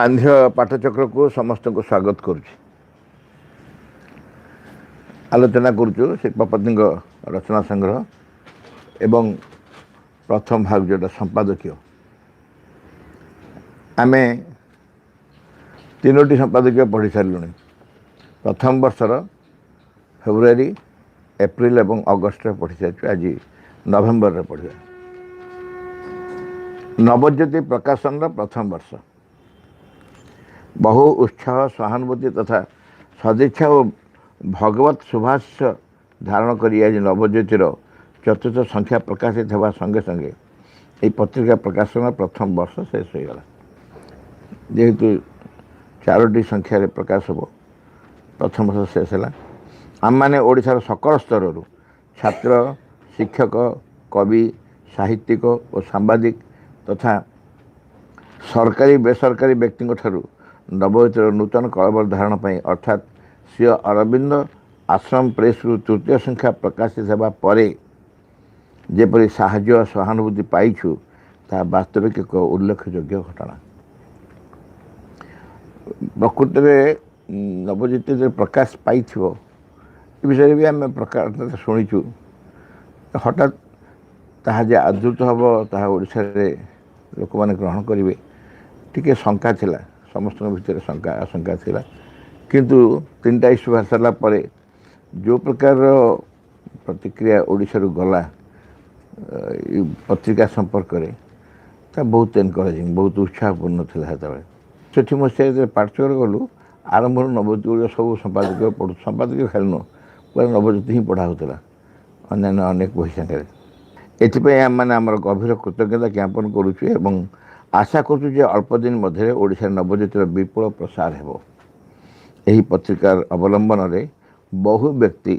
सांध्य पाठचक्र को समस्त को स्वागत करुच्ची। आलोचना करुचु शिल्पपति रचना संग्रह एवं प्रथम भाग जोटा संपादकीय। आम तीनोटी संपादकीय पढ़ी सारूँ। प्रथम वर्षर फेब्रुआरी एप्रिल एवं अगस्ट पढ़ी सारी। आज नवेम्बर पढ़ा। नवज्योति प्रकाशन प्रथम वर्ष। बहु उत्साह सहानुभूति तथा सदिच्छा और भगवत सुभाष्य धारण करी आज नवज्योतिर चतुर्थ संख्या प्रकाशित होगा संगे संगे ये पत्रिका प्रकाशन प्रथम वर्ष शेष होगा। जेहेतु चारोटी संख्यार प्रकाश हो प्रथम वर्ष शेष है। आम मैंने ओडिशार सकल स्तर छात्र शिक्षक कवि साहित्यिक और सांबादिक तथा सरकारी बेसरकारी व्यक्ति नवज्योतिर नूतन कलबर धारण पर अर्थात श्री अरविंद आश्रम प्रेस रु तृतीय संख्या प्रकाशित होगा जेपरी साहाय्य सहानुभूति पाइछु ता वास्तविक एक उल्लेखयोग्य घटना। प्रकृत में नवज्योति प्रकाश पाई विषय भी आम प्रकार शुणीचु। हठात ताहा जे आदृत हम ताहा ओडिशा रे लोक मैंने ग्रहण करेंगे टी शंका थिला। समस्त भितर शंका आशंका थिला किंतु तीन टा इश्यू बाहर सारा पर जो प्रकार प्रतिक्रिया ओडिशा रु गला पत्रिका संपर्क में ता बहुत एनकरेजिंग बहुत उत्साहपूर्ण था। से मुझे पाठचक्र गलु आरंभ नवज्योति सब संपादकीय पढ़ु। संपादकीय खाली नुह पूरा नवज्योति ही पढ़ा होता अन्य अनेक बही सागर। एथपाई आम मैंने आमर गभीर कृतज्ञता ज्ञापन करुचु एवं आशा करुचु अल्प दिन मध्य ओडिशा नवज्योतिर विपुल प्रसार हो। यही पत्रिकार अवलंबन में बहु व्यक्ति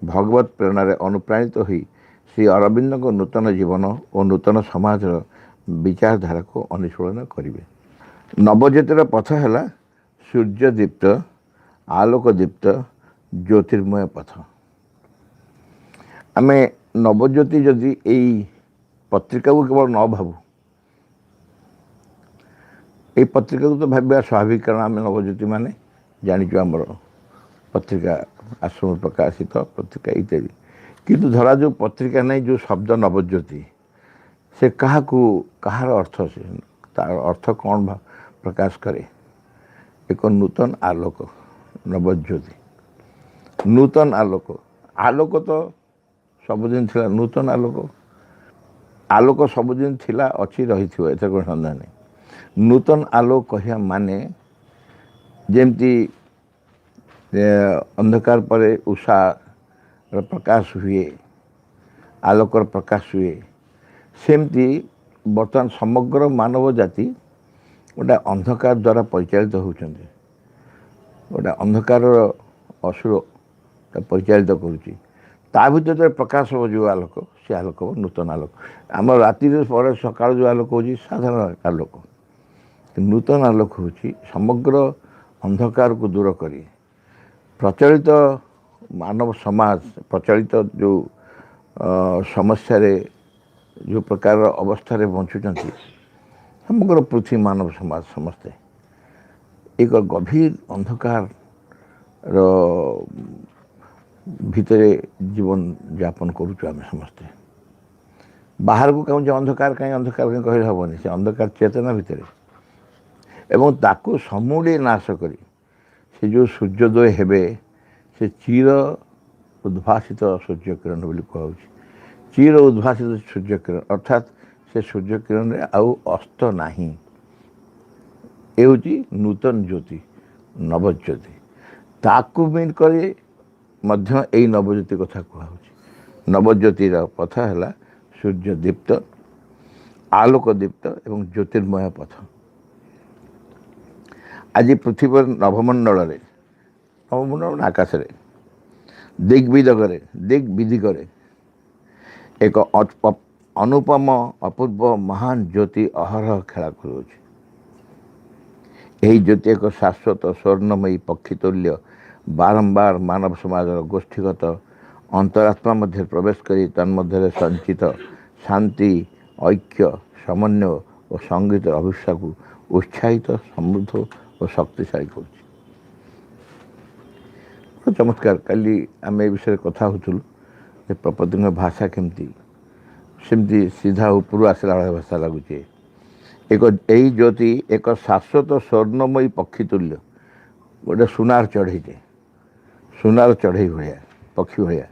भगवत प्रेरणा अनुप्राणित हो श्री अरविंद को नूतन जीवन और नूतन समाज विचारधारा को अनुशीलन करेंगे। नवज्योतिर पथ है सूर्यदीप्त आलोकदीप्त ज्योतिर्मय पथ। आम नवज्योति जदि यही पत्रिका को केवल न भावु ये पत्रिका को तो भाव स्वाभाविक कारण आम नवज्योति माने जाचु आमर पत्रिका आश्रम प्रकाशित पत्रिका इत्यादि। किंतु धरा जो पत्रिका नहीं जो शब्द नवज्योति से क्या कहार अर्थ से तार अर्थ कौन प्रकाश करे। एक नूतन आलोक नवज्योति नूतन आलोक आलोक तो सबुदिन थिला। नूतन आलोक आलोक सबुदिन थिला अच्छी रही थी एथर कोई सन्देह नहीं। नूतन आलोक कहिया माने जेमती अंधकार पर उषा प्रकाश हुए आलोकर प्रकाश हुए सेमती बर्तमान समग्र मानव जाति गोटे अंधकार द्वारा परिचालित होउछन्ते। गोटे अंधकार असुर परिचालित करुच्ची ता भर प्रकाश हो जो आलोक से आलोक नूतन आलोक। आम राति पर सकाल जो आलोक हो साधारण आलोक नूतन आलोक हो समग्र अंधकार को दूर करी प्रचलित मानव समाज प्रचलित जो समस्या जो प्रकार अवस्था बंचुंट समग्र पृथ्वी मानव समाज समस्ते एक गभीर अंधकार भितर जीवन यापन करुचु। समस्ते बाहर को कहूँ अंधकार कहीं कहले हेनी से अंधकार चेतना भितर एवं ताकू समूले नाश करी से जो सूर्योदय हेबे से चीर उद्भासित सूर्य किरण बोली कहूँ। चीर उद्भासित सूर्य किरण अर्थात से सूर्य किरण रे आउ अस्त नहीं। ये हूँ नूतन ज्योति नवज्योति ताकू मीन करे मध्य यही नवज्योति कथा कहूँ। नवज्योतिर पथ है सूर्यदीप्त आलोकदीप्त एवं ज्योतिर्मय पथ। आज पृथ्वी नभमंडल आकाश दिग्विदिगरे एक अनुपम अपूर्व महान ज्योति अहरह खेला करुच्ची। यही ज्योति एक शाश्वत स्वर्णमयी पक्षीतुल्य बारंबार मानव समाज गोष्ठीगत अंतरात्मा मध्य प्रवेश करी तन्मध्य संचित शांति ऐक्य समन्वय और संगीत अभिषा को उत्साहित समृद्ध और शक्तिशाली करुच्ची। चमत्कार काली आम ए विषय कथा होलु प्रपति भाषा केमती सेमती सीधा ऊपर आसला भाषा लगुच। एक यही ज्योति एक शाश्वत स्वर्णमयी पक्षी तुल्य गोटे सुनार चढ़ईटे सुनार चढ़ई भाया पक्षी भाया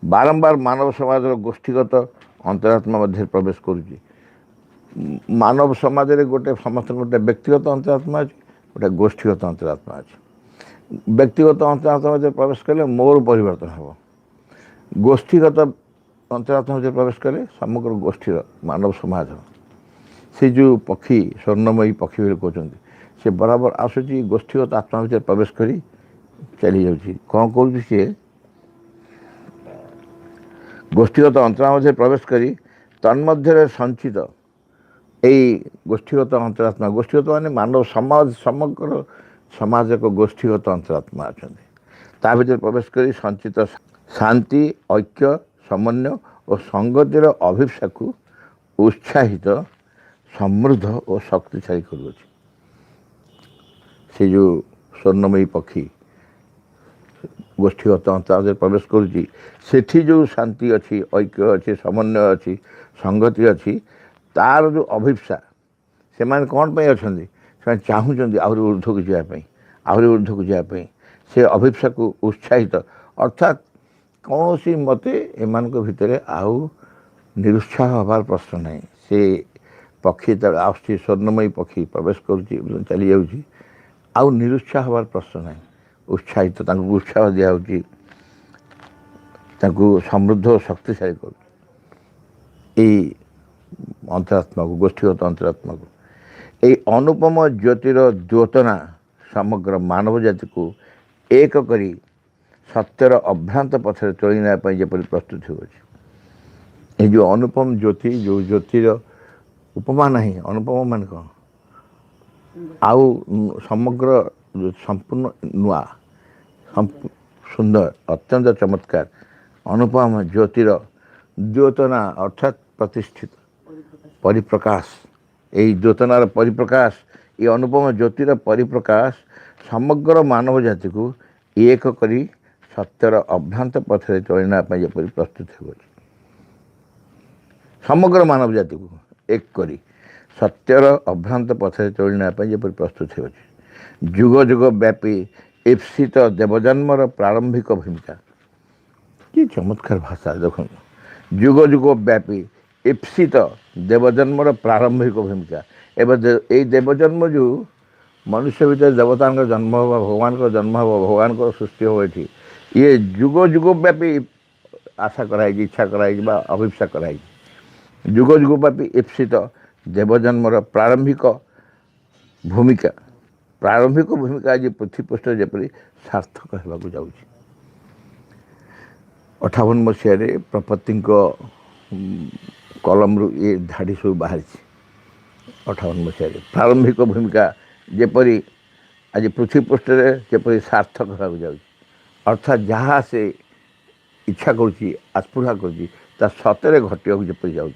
बारंबार मानव समाज गोष्ठीगत अंतरात्मा मध्य प्रवेश करुच्ची। मानव समाज रे गोटे समस्त गोटे व्यक्तिगत अंतरात्मा अच्छे गोटे गोष्ठीगत अंतरात्मा अच्छे। व्यक्तिगत अंतरात्मा मध्य प्रवेश कले मोर परिवर्तन हम। गोष्ठीगत अंतरात्मा मध्य प्रवेश कले समग्र गोष्ठीर मानव समाज से जो पक्षी स्वर्णमयी पक्षी बोली कहते से बराबर आसूची गोष्ठीगत आत्मा भर प्रवेश करी चली जाऊँगी। कौन करुच्ची सी गोष्ठीगत अंतरात्मा मध्य प्रवेश करी तन्मध्य संचित यही गोष्ठीगत अंतरात्मा गोष्ठीगत माने मानव समाज समग्र समाज एक गोष्ठीगत अंतरात्मा अच्छा ता भर प्रवेश कर संचित शांति ऐक्य समन्वय और संगतिर अभिप्सा को उत्साहित समृद्ध और शक्तिशाली करुच्ची। से जो स्वर्णमयी पक्षी गोष्ठीगत अंतरात्मा प्रवेश करुच्ची सेठी जो शांति अच्छी ऐक्य अच्छी समन्वय अच्छी संगति अच्छी तार जो अभिप्सा से माने कौन पे अच्छा से चाहूँ आहरी ऊर्ध्व को जावाई आहरी ऊर्ध्व को जावाई से अभिप्सा को उत्साहित अर्थात कौन सी मते एमान भितर आउ निरुत्साह हबार प्रश्न नहीं। से पक्षी तर आसुची स्वर्णमयी पक्षी प्रवेश करुच्ची चली जाऊँगी आउ निरुत्साह हबार प्रश्न नहीं। उत्साहित उत्साह दिया समृद्ध और शक्तिशाली कर अंतरात्मा को गोष्ठीगत अंतरात्मा को यही अनुपम ज्योतिर द्योतना समग्र मानव जाति को एक करी सत्यर अभ्रांत पथर चली नापरी प्रस्तुत हो। जो अनुपम ज्योति जो ज्योतिर उपमा नहीं अनुपम मान कौन आउ समग्र संपूर्ण नुआ सुंदर अत्यंत चमत्कार अनुपम ज्योतिर द्योतना अर्थात प्रतिष्ठित परिप्रकाश यही द्योतनार परिप्रकाश ये अनुपम ज्योतिर परिप्रकाश समग्र मानव जाति को एक करी सत्यर अभ्रांत पथरे चलना जपरी प्रस्तुत हो। समग्र मानव जाति को एक करी सत्यर अभ्रांत पथरे चलना जपरी प्रस्तुत हो। जुग जुग व्यापी ईप्सित देवजन्मर प्रारंभिक भूमिका कि चमत्कार भाषा देख जुग जुग व्यापी ईप्सित देवजन्मर प्रारंभिक भूमिका एवं यही देवजन्म जो मनुष्य भीतर देवता जन्म हो भगवान का जन्म हो भगवान को सृष्टि हो ये जुग जुग व्यापी आशा कराई इच्छा कराई अभिप्सा कराई जुग जुग व्यापी ईप्सित देवजन्मर प्रारंभिक भूमिका आज पृथ्वी पृष्ठ जपरी सार्थक होगा जाऊँ। 58 मसीह प्रपति कलम रु ये धाड़ी सब बाहरी 58 मसीह प्रारंभिक भूमिका जेपरी आज पृथ्वी पृष्ठ जेपरी सार्थक होगा जाऊँ। अर्थात जहाँ से इच्छा करुच्ची आस्पृहा करुच्ची ता सतरे घटिया जपरी जाऊँ।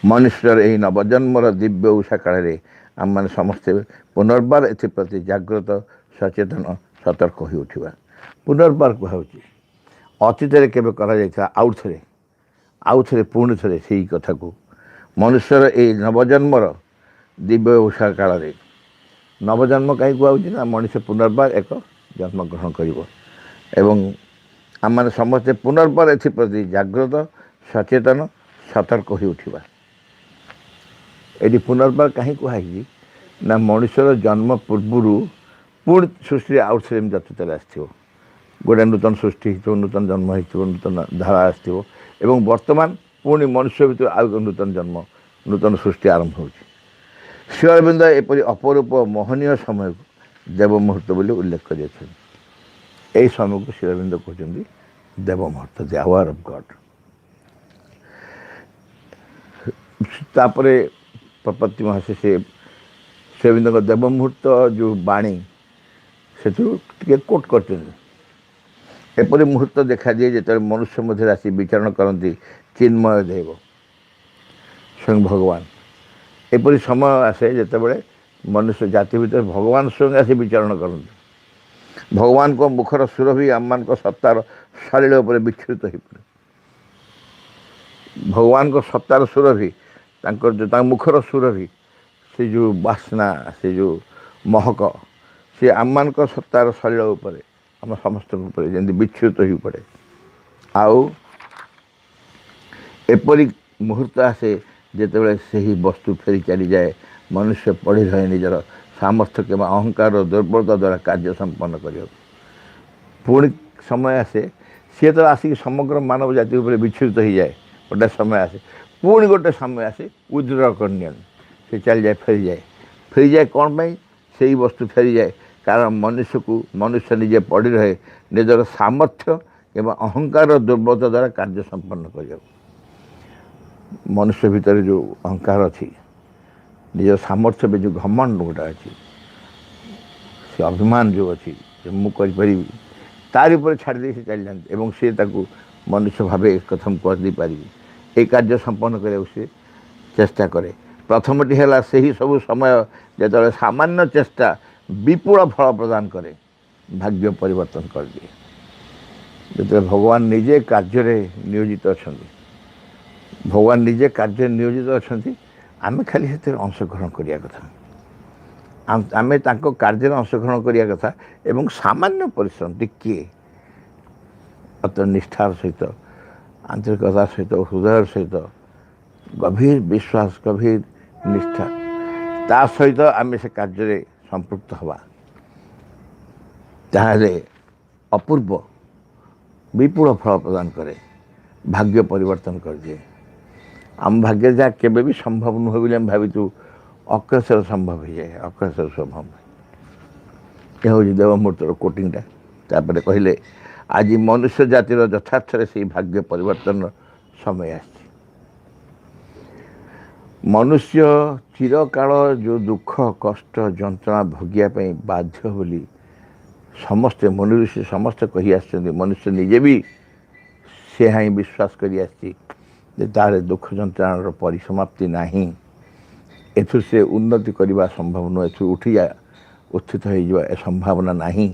मनुष्यर यही नवजन्मर दिव्य उषा काल आम मैंने समस्ते पुनर्बार एप्रति जागृत सचेतन सतर्क हो उठा। पुनर्बार कहूँ अतीत आउ थे पुणी थे से कथा को मनुष्यर ये नवजन्मर दिव्य उषा काल नवजन्म कहीं कहूँ ना मनुष्य पुनर्बार एक जन्म ग्रहण कर आम मैंने समस्ते पुनर्बार एप्रति जागृत सचेतन सतर्क हो उठा। ये पुनर्बार कहीं कहुई ना मनुष्यर जन्म पूर्वर पुणी सृष्टि आउ थे जतुतले आसो गोटे नूतन सृष्टि हो नूतन जन्म हो नूतन धारा आसो एवं वर्तमान पुणी मनुष्य भर आउ नूतन जन्म नूतन सृष्टि आरंभ हो। श्री अरविंद एपरी अपरूप मोहनीय समय को देव मुहूर्त बोली उल्लेख कर समय को श्री अरविंद कहते देव मुहूर्त द आवर ऑफ गॉड। तापरे प्रपत्ति महाशय से श्री अरविंद देव मुहूर्त जो बाणी से कोट करते एपरी मुहूर्त देखा दिए जो मनुष्य मध्य आसी विचरण करती चिन्मय देव स्वयं भगवान ଏପରି ସମୟ ଆସେ ଯେତେବେଳେ ମନୁଷ୍ୟ ଜାତି ଭିତରେ ଭଗବାନ ସ୍ୱୟଂ ଆସି ବିଚରଣ କରନ୍ତି। ଭଗବାନଙ୍କ ମୁଖର ସୁରଭି ଆମମାନଙ୍କ ସତ୍ତାର ଶରୀର ଉପରେ ବିଚ୍ଛୁରିତ ହୋଇପଡ଼େ। ଭଗବାନଙ୍କ ସତ୍ତାର ସୁରଭି, ତାଙ୍କ ମୁଖର ସୁରଭି, ସେ ଯେଉଁ ବାସ୍ନା, ସେ ଯେଉଁ ମହକ, ସେ ଆମମାନଙ୍କ ସତ୍ତାର ଶରୀର ଉପରେ, ଆମ ସମସ୍ତଙ୍କ ଉପରେ ଯେମିତି ବିଚ୍ଛୁରିତ ହୋଇପଡ଼େ। ଆଉ ଏପରି ମୁହୂର୍ତ୍ତ ଆସେ ଯେତେବେଳେ ସେହି ବସ୍ତୁ ଫେରି ଚାଲିଯାଏ, ମନୁଷ୍ୟ ପଡ଼ି ରହେ ନିଜର ସାମର୍ଥ୍ୟ କିମ୍ବା ଅହଙ୍କାର ଦୁର୍ବଳତା ଦ୍ୱାରା କାର୍ଯ୍ୟ ସମ୍ପନ୍ନ କରିବାକୁ। ପୁଣି ସମୟ ଆସେ, ସିଏ ତ ଆସିକି ସମଗ୍ର ମାନବ ଜାତି ଉପରେ ବିଚ୍ଛୁରିତ ହୋଇଯାଏ। ଗୋଟେ ସମୟ ଆସେ, ପୁଣି ଗୋଟେ ସମୟ ଆସେ ଉଇଥଡ୍ର କରିନିଅନ୍, ସେ ଚାଲିଯାଏ, ଫେରିଯାଏ। କ'ଣ ପାଇଁ ସେଇ ବସ୍ତୁ ଫେରିଯାଏ? କାରଣ ମନୁଷ୍ୟ ନିଜେ ପଡ଼ି ରହେ ନିଜର ସାମର୍ଥ୍ୟ କିମ୍ବା ଅହଙ୍କାର ଦୁର୍ବଳତା ଦ୍ୱାରା କାର୍ଯ୍ୟ ସମ୍ପନ୍ନ କରିବାକୁ। ମନୁଷ୍ୟ ଭିତରେ ଯେଉଁ ଅହଙ୍କାର ଅଛି, ନିଜର ସାମର୍ଥ୍ୟ ବି ଯେଉଁ ଘମଣ୍ଡ ଗୋଟେ ଅଛି, ସେ ଅଭିମାନ ଯେଉଁ ଅଛି, ମୁଁ କରିପାରିବି, ତାରି ଉପରେ ଛାଡ଼ିଦେଇ ସେ ଚାଲିଯାଆନ୍ତି ଏବଂ ସେ ତାକୁ ମନୁଷ୍ୟ ଭାବେ ଏକଥା ମୁଁ କରିଦେଇପାରିବି, এই କାର୍ଯ୍ୟ ସମ୍ପନ୍ନ କରିବାକୁ ସେ ଚେଷ୍ଟା କରେ। ପ୍ରଥମଟି ହେଲା ସେହି ସବୁ ସମୟ ଯେତେବେଳେ ସାମାନ୍ୟ ଚେଷ୍ଟା ବିପୁଳ ଫଳ ପ୍ରଦାନ କରେ, ଭାଗ୍ୟ ପରିବର୍ତ୍ତନ କରିଦିଏ। ଯେତେବେଳେ ଭଗବାନ ନିଜେ କାର୍ଯ୍ୟରେ ନିୟୋଜିତ ଅଛନ୍ତି, ଆମେ ଖାଲି ସେଥିରେ ଅଂଶଗ୍ରହଣ କରିବା କଥା, ଆମେ ତାଙ୍କ କାର୍ଯ୍ୟରେ ଅଂଶଗ୍ରହଣ କରିବା କଥା ଏବଂ ସାମାନ୍ୟ ପରିଶ୍ରମ ଟିକିଏ ଅତ ନିଷ୍ଠାର ସହିତ, ଆନ୍ତରିକତା ସହିତ, ହୃଦୟ ସହିତ, ଗଭୀର ବିଶ୍ୱାସ, ଗଭୀର ନିଷ୍ଠା, ତା ସହିତ ଆମେ ସେ କାର୍ଯ୍ୟରେ ସମ୍ପୃକ୍ତ ହେବା, ତାହେଲେ ଅପୂର୍ବ ବିପୁଳ ଫଳ ପ୍ରଦାନ କରେ, ଭାଗ୍ୟ ପରିବର୍ତ୍ତନ କରିଦିଏ। ଆମ ଭାଗ୍ୟରେ ଯାହା କେବେ ବି ସମ୍ଭବ ନୁହେଁ ବୋଲି ଆମେ ଭାବିଛୁ, ଅକ୍ରେଶରେ ସମ୍ଭବ ହୋଇଯାଏ, ଅକ୍ରେଶରେ ସମ୍ଭବ। ଏ ହେଉଛି ଦେବମୂର୍ତ୍ତିର କୋଟିଂଟା। ତାପରେ କହିଲେ, ଆଜି ମନୁଷ୍ୟ ଜାତିର ଯଥାର୍ଥରେ ସେହି ଭାଗ୍ୟ ପରିବର୍ତ୍ତନର ସମୟ ଆସିଛି। ମନୁଷ୍ୟ ଚିରକାଳ ଯେଉଁ ଦୁଃଖ, କଷ୍ଟ, ଯନ୍ତ୍ରଣା ଭୋଗିବା ପାଇଁ ବାଧ୍ୟ ବୋଲି ସମସ୍ତେ ମୁନି ଋଷି ସମସ୍ତେ କହି ଆସିଛନ୍ତି, ମନୁଷ୍ୟ ନିଜେ ବି ସେହା ହିଁ ବିଶ୍ୱାସ କରି ଆସିଛି ଯେ ତାର ଦୁଃଖ ଯନ୍ତ୍ରଣାର ପରିସମାପ୍ତି ନାହିଁ, ଏଥିରୁ ସେ ଉନ୍ନତି କରିବା ସମ୍ଭବ ନୁହେଁ, ଏଥିରୁ ଉତ୍ଥିତ ହୋଇଯିବା ଏ ସମ୍ଭାବନା ନାହିଁ,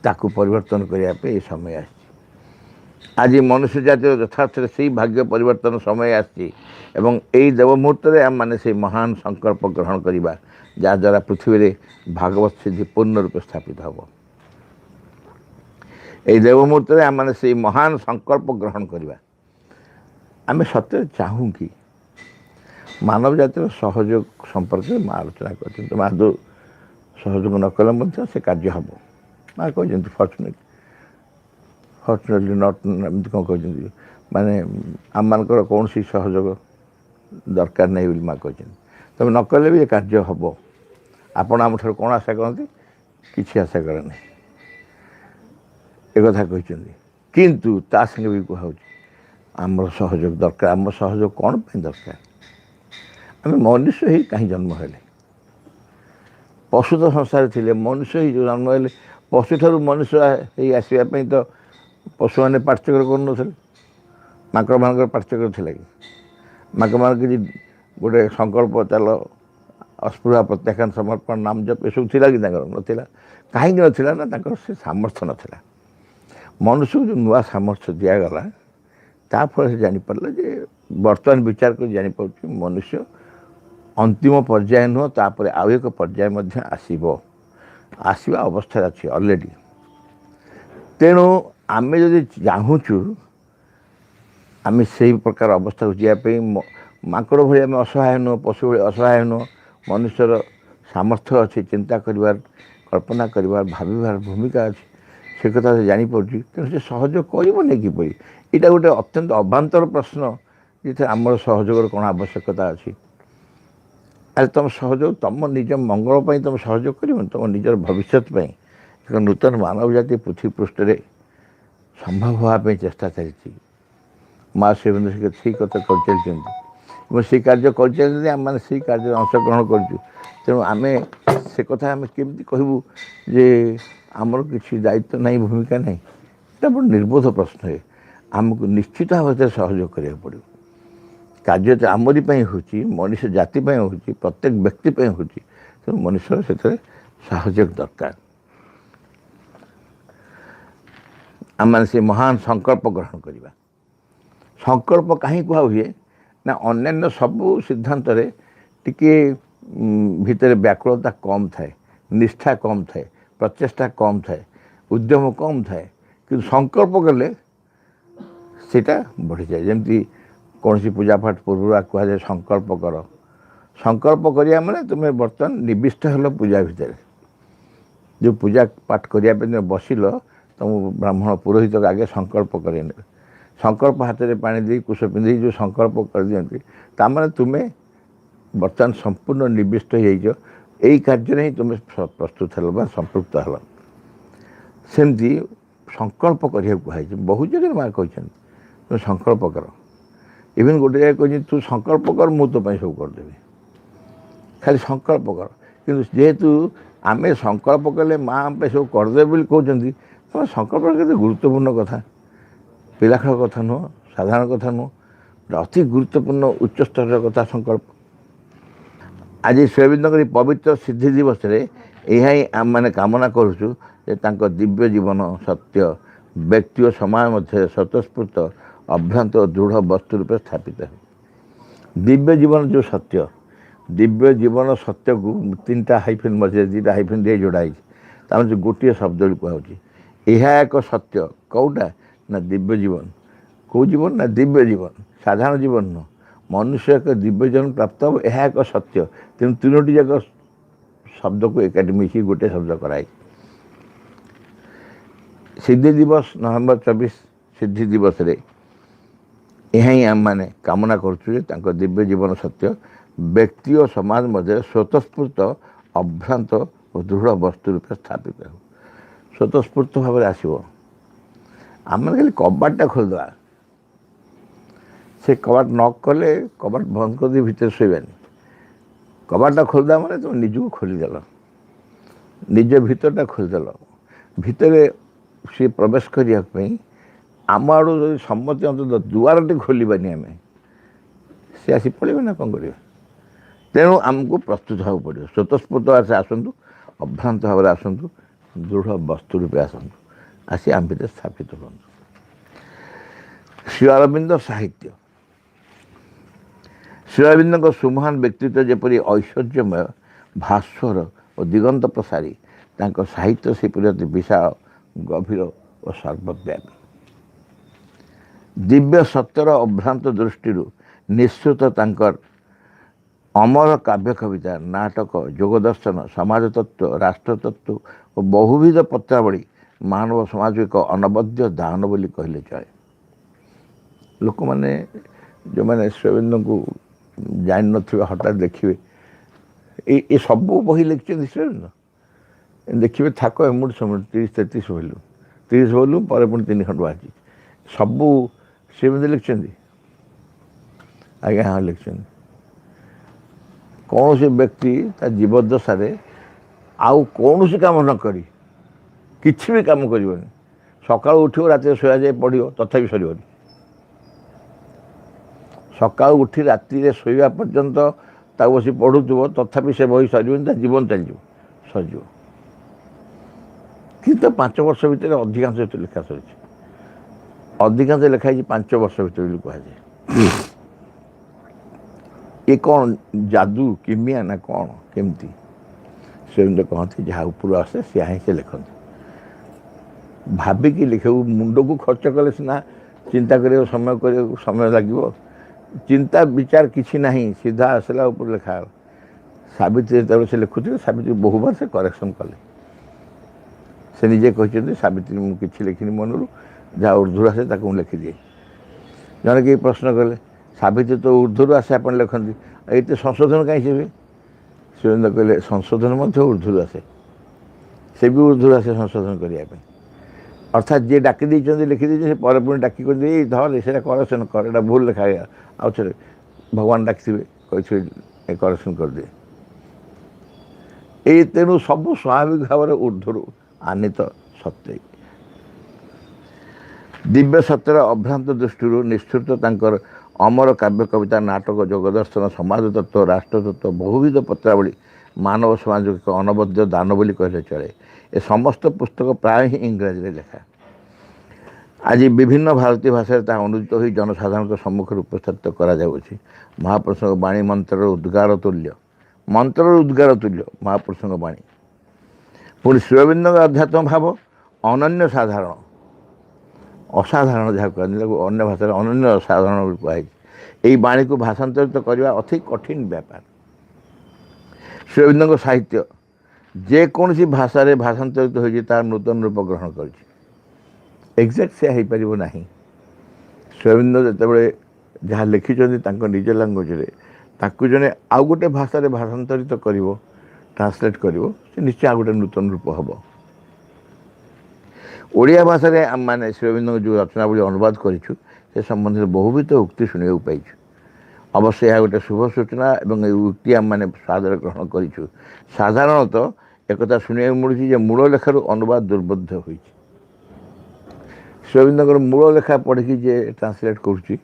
ତାକୁ ପରିବର୍ତ୍ତନ କରିବା ପାଇଁ ଏ ସମୟ ଆସିଛି। ଆଜି ମନୁଷ୍ୟ ଜାତିର ଯଥାର୍ଥରେ ସେହି ଭାଗ୍ୟ ପରିବର୍ତ୍ତନ ସମୟ ଆସିଛି ଏବଂ ଏହି ଦେବମୁହୂର୍ତ୍ତରେ ଆମମାନେ ସେହି ମହାନ ସଂକଳ୍ପ ଗ୍ରହଣ କରିବା, ଯାହାଦ୍ୱାରା ପୃଥିବୀରେ ଭାଗବତ ସିଦ୍ଧି ପୂର୍ଣ୍ଣ ରୂପେ ସ୍ଥାପିତ ହେବ। ଏହି ଦେବମୁହୂର୍ତ୍ତରେ ଆମମାନେ ସେହି ମହାନ ସଂକଳ୍ପ ଗ୍ରହଣ କରିବା। ଆମେ ସତରେ ଚାହୁଁ କି ମାନବ ଜାତିର ସହଯୋଗ ସମ୍ପର୍କରେ ମା ଆଲୋଚନା କରିଛନ୍ତି। ଆଦୌ ସହଯୋଗ ନ କଲେ ମଧ୍ୟ ସେ କାର୍ଯ୍ୟ ହେବ। ମା କହିଛନ୍ତି ଫର୍ଚୁନେଟଲି ନଟ୍, ଏମିତି କ'ଣ କହିଛନ୍ତି, ମାନେ ଆମମାନଙ୍କର କୌଣସି ସହଯୋଗ ଦରକାର ନାହିଁ ବୋଲି ମା କହିଛନ୍ତି। ତମେ ନ କଲେ ବି ଏ କାର୍ଯ୍ୟ ହେବ। ଆପଣ ଆମଠାରୁ କ'ଣ ଆଶା କରନ୍ତି? କିଛି ଆଶା କରେ ନାହିଁ, ଏକଥା କହିଛନ୍ତି। କିନ୍ତୁ ତା ସାଙ୍ଗେ ବି କୁହାହେଉଛି ଆମର ସହଯୋଗ ଦରକାର। ଆମ ସହଯୋଗ କ'ଣ ପାଇଁ ଦରକାର? ଆମେ ମନୁଷ୍ୟ ହେଇ କାହିଁ ଜନ୍ମ ହେଲେ? ପଶୁ ତ ସଂସାରରେ ଥିଲେ, ମନୁଷ୍ୟ ହେଇ ଯେଉଁ ଜନ୍ମ ହେଲେ, ପଶୁଠାରୁ ମନୁଷ୍ୟ ହେଇ ଆସିବା ପାଇଁ ତ ପଶୁମାନେ ପାର୍ଥକ୍ୟ କରୁନଥିଲେ। ମାଙ୍କଡ଼ମାନଙ୍କର ପାର୍ଥକ୍ୟ ଥିଲା କି? ମାଙ୍କଡ଼ମାନ କିଛି ଗୋଟେ ସଂକଳ୍ପ, ଚାଲ ଅସ୍ପୃହା ପ୍ରତ୍ୟାଖ୍ୟାନ ସମର୍ପଣ ନାମ ଜପ ଏସବୁ ଥିଲା କି? ତାଙ୍କର ନଥିଲା। କାହିଁକି ନଥିଲା? ନା ତାଙ୍କର ସେ ସାମର୍ଥ୍ୟ ନଥିଲା। ମନୁଷ୍ୟକୁ ଯେଉଁ ନୂଆ ସାମର୍ଥ୍ୟ ଦିଆଗଲା, ତାଫଳରେ ସେ ଜାଣିପାରିଲା ଯେ ବର୍ତ୍ତମାନ ବିଚାର କରି ଜାଣିପାରୁଛି ମନୁଷ୍ୟ ଅନ୍ତିମ ପର୍ଯ୍ୟାୟ ନୁହଁ, ତାପରେ ଆଉ ଏକ ପର୍ଯ୍ୟାୟ ମଧ୍ୟ ଆସିବା ଅବସ୍ଥାରେ ଅଛି ଅଲରେଡ଼ି। ତେଣୁ ଆମେ ଯଦି ଚାହୁଁଛୁ ଆମେ ସେହି ପ୍ରକାର ଅବସ୍ଥାକୁ ଯିବା ପାଇଁ, ମାଙ୍କଡ଼ ଭଳି ଆମେ ଅସହାୟ ନୁହଁ, ପଶୁ ଭଳି ଅସହାୟ ନୁହଁ। ମନୁଷ୍ୟର ସାମର୍ଥ୍ୟ ଅଛି, ଚିନ୍ତା କରିବାର, କଳ୍ପନା କରିବାର, ଭାବିବାର ଭୂମିକା ଅଛି, ସେ କଥା ସେ ଜାଣିପାରୁଛି। ତେଣୁ ସେ ସହଯୋଗ କରିବନି କିପରି? ଏଇଟା ଗୋଟେ ଅତ୍ୟନ୍ତ ଅବାନ୍ତର ପ୍ରଶ୍ନ, ଯେଥିରେ ଆମର ସହଯୋଗର କ'ଣ ଆବଶ୍ୟକତା ଅଛି? ଆରେ ତୁମ ସହଯୋଗ ତୁମ ନିଜ ମଙ୍ଗଳ ପାଇଁ ତୁମେ ସହଯୋଗ କରିବନି, ତୁମ ନିଜର ଭବିଷ୍ୟତ ପାଇଁ। ଏକ ନୂତନ ମାନବ ଜାତି ପୃଥିବୀ ପୃଷ୍ଠରେ ସମ୍ଭବ ହେବା ପାଇଁ ଚେଷ୍ଟା ଚାଲିଛି। ମା ଶିବେନ୍ଦ୍ର ସେଇ କଥା କରିଚାଲିଛନ୍ତି ଏବଂ ସେଇ କାର୍ଯ୍ୟ କରିଚାଲିଛନ୍ତି। ଆମେମାନେ ସେଇ କାର୍ଯ୍ୟରେ ଅଂଶଗ୍ରହଣ କରୁଛୁ। ତେଣୁ ଆମେ ସେ କଥା ଆମେ କେମିତି କହିବୁ ଯେ ଆମର କିଛି ଦାୟିତ୍ୱ ନାହିଁ, ଭୂମିକା ନାହିଁ? ଏଇଟା ବଡ଼ ନିର୍ବୋଧ ପ୍ରଶ୍ନ। ଆମକୁ ନିଶ୍ଚିତ ଭାବରେ ସହଯୋଗ କରିବାକୁ ପଡ଼ିବ। କାର୍ଯ୍ୟ ଆମରି ପାଇଁ ହେଉଛି, ମଣିଷ ଜାତି ପାଇଁ ହେଉଛି, ପ୍ରତ୍ୟେକ ବ୍ୟକ୍ତି ପାଇଁ ହେଉଛି। ତେଣୁ ମଣିଷର ସେଥିରେ ସହଯୋଗ ଦରକାର। ଆମମାନେ ସେ ମହାନ ସଂକଳ୍ପ ଗ୍ରହଣ କରିବା। ସଂକଳ୍ପ କାହିଁ କୁହା ହୁଏ ନା ଅନ୍ୟାନ୍ୟ ସବୁ ସିଦ୍ଧାନ୍ତରେ ଟିକିଏ ଭିତରେ ବ୍ୟାକୁଳତା କମ୍ ଥାଏ, ନିଷ୍ଠା କମ୍ ଥାଏ, ପ୍ରଚେଷ୍ଟା କମ୍ ଥାଏ, ଉଦ୍ୟମ କମ୍ ଥାଏ। କିନ୍ତୁ ସଂକଳ୍ପ କଲେ ସେଇଟା ବଢ଼ିଯାଏ। ଯେମିତି କୌଣସି ପୂଜାପାଠ ପୂର୍ବରୁ କୁହାଯାଏ ସଂକଳ୍ପ କର। ସଂକଳ୍ପ କରିବା ମାନେ ତୁମେ ବର୍ତ୍ତମାନ ନିବିଷ୍ଟ ହେଲ ପୂଜା ଭିତରେ। ଯେଉଁ ପୂଜା ପାଠ କରିବା ପାଇଁ ତୁମେ ବସିଲ, ତୁମକୁ ବ୍ରାହ୍ମଣ ପୁରୋହିତ ଆଗେ ସଂକଳ୍ପ କରେଇ ନେବେ। ସଂକଳ୍ପ ହାତରେ ପାଣି ଦେଇ କୁଶ ପିନ୍ଧେଇ ଯେଉଁ ସଂକଳ୍ପ କରିଦିଅନ୍ତି, ତା'ମାନେ ତୁମେ ବର୍ତ୍ତମାନ ସମ୍ପୂର୍ଣ୍ଣ ନିବିଷ୍ଟ ହେଇଯାଇଛ। ଏଇ କାର୍ଯ୍ୟରେ ହିଁ ତୁମେ ପ୍ରସ୍ତୁତ ହେଲ ବା ସମ୍ପୃକ୍ତ ହେଲ। ସେମିତି ସଂକଳ୍ପ କରିବାକୁ କୁହାଯାଇଛି। ବହୁତ ଜାଗାରେ ମା' କହିଛନ୍ତି ତୁମେ ସଂକଳ୍ପ କର। ଇଭେନ୍ ଗୋଟେ ଜାଗାରେ କହିଛନ୍ତି ତୁ ସଂକଳ୍ପ କର, ମୁଁ ତୋ ପାଇଁ ସବୁ କରିଦେବି। ଖାଲି ସଂକଳ୍ପ କର। କିନ୍ତୁ ଯେହେତୁ ଆମେ ସଂକଳ୍ପ କଲେ ମା' ଆମ ପାଇଁ ସବୁ କରିଦେବେ ବୋଲି କହୁଛନ୍ତି, ତୁମେ ସଂକଳ୍ପ କେତେ ଗୁରୁତ୍ୱପୂର୍ଣ୍ଣ କଥା। ପିଲା ଖେଳ କଥା ନୁହଁ, ସାଧାରଣ କଥା ନୁହଁ, ଅତି ଗୁରୁତ୍ୱପୂର୍ଣ୍ଣ ଉଚ୍ଚ ସ୍ତରର କଥା ସଂକଳ୍ପ। ଆଜି ଶ୍ରୀ ଅରବିନ୍ଦଙ୍କର ଏହି ପବିତ୍ର ସିଦ୍ଧି ଦିବସରେ ଏହା ହିଁ ଆମମାନେ କାମନା କରୁଛୁ ଯେ ତାଙ୍କ ଦିବ୍ୟ ଜୀବନ ସତ୍ୟ ବ୍ୟକ୍ତି ଓ ସମାଜ ମଧ୍ୟରେ ସ୍ୱତଃସ୍ଫୂର୍ତ୍ତ ଅଭ୍ରାନ୍ତ ଓ ଦୃଢ଼ ବସ୍ତୁ ରୂପେ ସ୍ଥାପିତ ହେଉ। ଦିବ୍ୟ ଜୀବନ ଯେଉଁ ସତ୍ୟ, ଦିବ୍ୟ ଜୀବନ ସତ୍ୟକୁ ତିନିଟା ହାଇଫେନ୍ ମଝିରେ ଦୁଇଟା ହାଇଫେନ୍ ଦେଇ ଯୋଡ଼ା ହେଇଛି। ତା'ମାନେ ଯେଉଁ ଗୋଟିଏ ଶବ୍ଦରୁ କୁହାହେଉଛି ଏହା ଏକ ସତ୍ୟ। କେଉଁଟା ନା ଦିବ୍ୟ ଜୀବନ। କେଉଁ ଜୀବନ ନା ଦିବ୍ୟ ଜୀବନ, ସାଧାରଣ ଜୀବନ ନୁହଁ। ମନୁଷ୍ୟ ଏକ ଦିବ୍ୟ ଜୀବନ ପ୍ରାପ୍ତ ହେବ, ଏହା ଏକ ସତ୍ୟ। ତେଣୁ ତିନୋଟି ଯାକ ଶବ୍ଦକୁ ଏକାଠି ମିଶି ଗୋଟିଏ ଶବ୍ଦ କରାଯାଇଛି। ସିଦ୍ଧି ଦିବସ ନଭେମ୍ବର 24 ସିଦ୍ଧି ଦିବସରେ ଏହା ହିଁ ଆମମାନେ କାମନା କରୁଛୁ ଯେ ତାଙ୍କ ଦିବ୍ୟ ଜୀବନ ସତ୍ୟ ବ୍ୟକ୍ତି ଓ ସମାଜ ମଧ୍ୟରେ ସ୍ୱତଃସ୍ଫୂର୍ତ୍ତ ଅଭ୍ରାନ୍ତ ଓ ଦୃଢ଼ ବସ୍ତୁ ରୂପେ ସ୍ଥାପିତ ହେଉ। ସ୍ୱତଃସ୍ଫୂର୍ତ୍ତ ଭାବରେ ଆସିବ। ଆମେ ଖାଲି କବାଟଟା ଖୋଲିଦେବା, ସେ କବାଟ ନ କଲେ କବାଟ ବନ୍ଦ କରିଦେଇ ଭିତରେ ଶୋଇବାନି। କବାଟଟା ଖୋଲିଦେବା ମାନେ ତୁମେ ନିଜକୁ ଖୋଲିଦେଲ, ନିଜ ଭିତରଟା ଖୋଲିଦେଲ। ଭିତରେ ସିଏ ପ୍ରବେଶ କରିବା ପାଇଁ ଆମ ଆଡ଼ୁ ଯଦି ସମସ୍ତେ ଅନ୍ତତଃ ଦୁଆରଟି ଖୋଲିବାନି ଆମେ, ସେ ଆସି ପଳେଇବେ ନା କ'ଣ କରିବେ। ତେଣୁ ଆମକୁ ପ୍ରସ୍ତୁତ ହେବାକୁ ପଡ଼ିବ। ସ୍ୱତଃସ୍ଫୂର୍ତ୍ତ ଭାବରେ ଆସନ୍ତୁ, ଅଭ୍ରାନ୍ତ ଭାବରେ ଆସନ୍ତୁ, ଦୃଢ଼ ବସ୍ତୁ ରୂପେ ଆସନ୍ତୁ, ଆସି ଆମ ଭିତରେ ସ୍ଥାପିତ ହୁଅନ୍ତୁ। ଶ୍ରୀ ଅରବିନ୍ଦ ସାହିତ୍ୟ। ଶ୍ରୀ ଅରବିନ୍ଦଙ୍କ ସୁମହାନ ବ୍ୟକ୍ତିତ୍ୱ ଯେପରି ଐଶ୍ୱର୍ଯ୍ୟମୟ, ଭାସ୍ୱର ଓ ଦିଗନ୍ତ ପ୍ରସାରୀ, ତାଙ୍କ ସାହିତ୍ୟ ସେପରି ଅତି ବିଶାଳ, ଗଭୀର ଓ ସର୍ବବ୍ୟାପୀ। ଦିବ୍ୟ ସତ୍ୟର ଅଭ୍ରାନ୍ତ ଦୃଷ୍ଟିରୁ ନିଃସୃତ ତାଙ୍କର ଅମର କାବ୍ୟ କବିତା, ନାଟକ, ଯୋଗଦର୍ଶନ, ସମାଜ ତତ୍ତ୍ୱ, ରାଷ୍ଟ୍ରତତ୍ତ୍ୱ ଓ ବହୁବିଧ ପତ୍ରାବଳୀ ମାନବ ସମାଜକୁ ଏକ ଅନବଦ୍ୟ ଦାନ ବୋଲି କହିଲେ ଚଳେ। ଲୋକମାନେ ଯେଉଁମାନେ ଶ୍ରୀ ଅରବିନ୍ଦଙ୍କୁ ଜାଣିନଥିବେ, ହଠାତ୍ ଦେଖିବେ ଏ ସବୁ ବହି ଲେଖିଛନ୍ତି ଶ୍ରୀ ଅରବିନ୍ଦ। ଦେଖିବେ ଥାକ ଏମୁଡ଼ି ସେମୁଡ଼ି 30-33 ଭଲ୍ୟୁମ୍, 30 ଭଲ୍ୟୁମ୍ ପରେ ପୁଣି 3 ଖଣ୍ଡ ବାହାରିଛି। ସବୁ ଶ୍ରୀ ଅରବିନ୍ଦ ଲେଖିଛନ୍ତି? ଆଜ୍ଞା ହଁ ଲେଖିଛନ୍ତି। କୌଣସି ବ୍ୟକ୍ତି ତା ଜୀବଦ୍ଦଶାରେ ଆଉ କୌଣସି କାମ ନ କରି, କିଛି ବି କାମ କରିବନି, ସକାଳୁ ଉଠିବ ରାତିରେ ଶୋଇବା ଯାଏ ପଢ଼ିବ, ତଥାପି ସରିବନି। ସକାଳୁ ଉଠି ରାତିରେ ଶୋଇବା ପର୍ଯ୍ୟନ୍ତ ତାକୁ ବସି ପଢ଼ୁଥିବ, ତଥାପି ସେ ବହି ସରିବନି, ତା ଜୀବନ ଚାଲିଯିବ, ସରିଯିବ। କିନ୍ତୁ 5 ବର୍ଷ ଭିତରେ ଅଧିକାଂଶ ଲେଖା ସରିଛି। ଅଧିକାଂଶ ଲେଖା ହେଇଛି 5 ବର୍ଷ ଭିତରେ ବୋଲି କୁହାଯାଏ। ଏ କ'ଣ ଯାଦୁ କିମିଆ ନା କ'ଣ କେମିତି? ସେ କହନ୍ତି ଯାହା ଉପରୁ ଆସେ ସେୟା ହିଁ ସେ ଲେଖନ୍ତି। ଭାବିକି ଲେଖିବୁ, ମୁଣ୍ଡକୁ ଖର୍ଚ୍ଚ କଲେ ସିନା ଚିନ୍ତା କରିବାକୁ ସମୟ ଲାଗିବ। ଚିନ୍ତା ବିଚାର କିଛି ନାହିଁ, ସିଧା ଆସିଲା ଉପରୁ ଲେଖା ହେଲା। ସାବିତ୍ରୀ ଯେତେବେଳେ ସେ ଲେଖୁଥିଲେ, ସାବିତ୍ରୀ ବହୁବାର ସେ କରେକ୍ସନ୍ କଲେ। ସେ ନିଜେ କହିଛନ୍ତି ସାବିତ୍ରୀ ମୁଁ କିଛି ଲେଖିନି ମନରୁ, ଯାହା ଉର୍ଦ୍ଦୁରୁ ଆସେ ତାକୁ ମୁଁ ଲେଖିଦିଏ। ଜଣେ କେହି ପ୍ରଶ୍ନ କଲେ ସାବିତ୍ରୀ ତ ଉର୍ଦ୍ଦୁରୁ ଆସେ ଆପଣ ଲେଖନ୍ତି, ଏତେ ସଂଶୋଧନ କାହିଁକି ହୁଏ? ସେ କହିଲେ ସଂଶୋଧନ ମଧ୍ୟ ଉର୍ଦ୍ଦୁରୁ ଆସେ, ସେ ବି ଉର୍ଦ୍ଦୁରୁ ଆସେ ସଂଶୋଧନ କରିବା ପାଇଁ। ଅର୍ଥାତ୍ ଯିଏ ଡାକି ଦେଇଛନ୍ତି ଲେଖିଦେଇଛନ୍ତି, ସେ ପରେ ପୁଣି ଡାକି କରିଦେଇ ଏଇ ଧରେ ସେଇଟା କରେକ୍ସନ୍ କର, ଏଇଟା ଭୁଲ ଲେଖା ହେଇଗଲା, ଆଉ ଥରେ ଭଗବାନ ଡାକିଥିବେ କହିଥିବେ ଏ କରେକ୍ସନ୍ କରିଦିଏ। ଏଇ ତେଣୁ ସବୁ ସ୍ୱାଭାବିକ ଭାବରେ ଉର୍ଦ୍ଦୁରୁ ଆନିତ ସତ୍ୟ। ଦିବ୍ୟ ସତ୍ୟର ଅଭ୍ରାନ୍ତ ଦୃଷ୍ଟିରୁ ନିଃସୃତ ତାଙ୍କର ଅମର କାବ୍ୟ କବିତା ନାଟକ ଯୋଗଦର୍ଶନ ସମାଜ ତତ୍ତ୍ୱ ରାଷ୍ଟ୍ରତତ୍ତ୍ୱ ବହୁବିଧ ପତ୍ରାବଳୀ ମାନବ ସମାଜକୁ ଏକ ଅନବଦ୍ୟ ଦାନ ବୋଲି କହିଲେ ଚଳେ। ଏ ସମସ୍ତ ପୁସ୍ତକ ପ୍ରାୟ ହିଁ ଇଂରାଜୀରେ ଲେଖା। ଆଜି ବିଭିନ୍ନ ଭାରତୀୟ ଭାଷାରେ ତାହା ଅନୁଦିତ ହୋଇ ଜନସାଧାରଣଙ୍କ ସମ୍ମୁଖରେ ଉପସ୍ଥାପିତ କରାଯାଉଅଛି। ମହାପୁରୁଷଙ୍କ ବାଣୀ ମନ୍ତ୍ରର ଉଦ୍ଗାର ତୁଲ୍ୟ, ମହାପୁରୁଷଙ୍କ ବାଣୀ। ପୁଣି ଶ୍ରୀ ଅରବିନ୍ଦଙ୍କ ଅଧ୍ୟାତ୍ମ ଭାବ ଅନନ୍ୟ ସାଧାରଣ, ଅସାଧାରଣ ଯାହା କୁହାଯାଏ, ତାକୁ ଅନ୍ୟ ଭାଷାରେ ଅନନ୍ୟ ସାଧାରଣ ବୋଲି କୁହାଯାଇଛି। ଏହି ବାଣୀକୁ ଭାଷାନ୍ତରିତ କରିବା ଅତି କଠିନ ବ୍ୟାପାର। ଶ୍ରୀ ଅରବିନ୍ଦଙ୍କ ସାହିତ୍ୟ ଯେକୌଣସି ଭାଷାରେ ଭାଷାନ୍ତରିତ ହୋଇଛି ତାହାର ନୂତନ ରୂପ ଗ୍ରହଣ କରିଛି। ଏକ୍ଜାକ୍ଟ ସେୟା ହେଇପାରିବ ନାହିଁ। ଶ୍ରୀ ଅରବିନ୍ଦ ଯେତେବେଳେ ଯାହା ଲେଖିଛନ୍ତି ତାଙ୍କ ନିଜ ଲାଙ୍ଗୁଏଜରେ, ତାକୁ ଜଣେ ଆଉ ଗୋଟେ ଭାଷାରେ ଭାଷାନ୍ତରିତ କରିବ, ଟ୍ରାନ୍ସଲେଟ୍ କରିବ, ସେ ନିଶ୍ଚୟ ଆଉ ଗୋଟେ ନୂତନ ରୂପ ହେବ। ଓଡ଼ିଆ ଭାଷାରେ ଆମମାନେ ଶ୍ରୀ ଅରବିନ୍ଦଙ୍କ ଯେଉଁ ରଚନାବଳୀ ଅନୁବାଦ କରିଛୁ ସେ ସମ୍ବନ୍ଧରେ ବହୁବିଧ ଉକ୍ତି ଶୁଣିବାକୁ ପାଇଛୁ। ଅବଶ୍ୟ ଏହା ଗୋଟେ ଶୁଭ ସୂଚନା ଏବଂ ଏହି ଉକ୍ତି ଆମମାନେ ସ୍ୱାଦରେ ଗ୍ରହଣ କରିଛୁ। ସାଧାରଣତଃ ଏକଥା ଶୁଣିବାକୁ ମିଳୁଛି ଯେ ମୂଳ ଲେଖାରୁ ଅନୁବାଦ ଦୁର୍ବୋଧ୍ୟ ହୋଇଛି। ଶ୍ରୀ ଅରବିନ୍ଦଙ୍କର ମୂଳ ଲେଖା ପଢ଼ିକି ଯିଏ ଟ୍ରାନ୍ସଲେଟ୍ କରୁଛି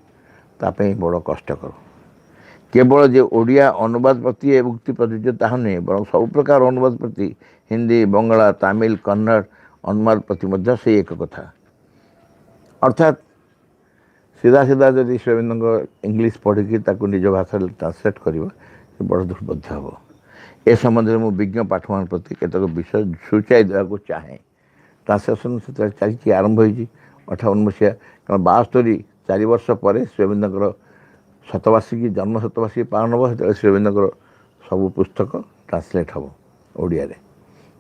ତା ପାଇଁ ବଡ଼ କଷ୍ଟକର। କେବଳ ଯେ ଓଡ଼ିଆ ଅନୁବାଦ ପ୍ରତି ଏ ଉକ୍ତି ପ୍ରଯୁଜ୍ୟ ତାହା ନୁହେଁ, ବରଂ ସବୁ ପ୍ରକାର ଅନୁବାଦ ପ୍ରତି, ହିନ୍ଦୀ, ବଙ୍ଗଳା, ତାମିଲ, କନ୍ନଡ଼ ଅନୁବାଦ ପ୍ରତି ମଧ୍ୟ ସେଇ ଏକ କଥା। ଅର୍ଥାତ୍ ସିଧା ଯଦି ଶ୍ରୀ ଅରବିନ୍ଦଙ୍କ ଇଂଲିଶ ପଢ଼ିକି ତାକୁ ନିଜ ଭାଷାରେ ଟ୍ରାନ୍ସଲେଟ୍ କରିବ, ସେ ବଡ଼ ଦୁର୍ବୋଧ୍ୟ ହେବ। ଏ ସମ୍ବନ୍ଧରେ ମୁଁ ବିଜ୍ଞ ପାଠକମାନଙ୍କ ପ୍ରତି କେତେକ ବିଷୟ ସୂଚାଇ ଦେବାକୁ ଚାହେଁ। ଟ୍ରାନ୍ସଲେସନ୍ ସେତେବେଳେ ଚାଲିଛି, ଆରମ୍ଭ ହୋଇଛି 58 ମସିହା। କାରଣ 72 4 ବର୍ଷ ପରେ ଶ୍ରୀ ଅରବିନ୍ଦଙ୍କର ଶତବାର୍ଷିକୀ, ଜନ୍ମ ଶତବାର୍ଷିକୀ ପାଳନ ହେବ। ସେତେବେଳେ ଶ୍ରୀ ଅରବିନ୍ଦଙ୍କର ସବୁ ପୁସ୍ତକ ଟ୍ରାନ୍ସଲେଟ୍ ହେବ ଓଡ଼ିଆରେ।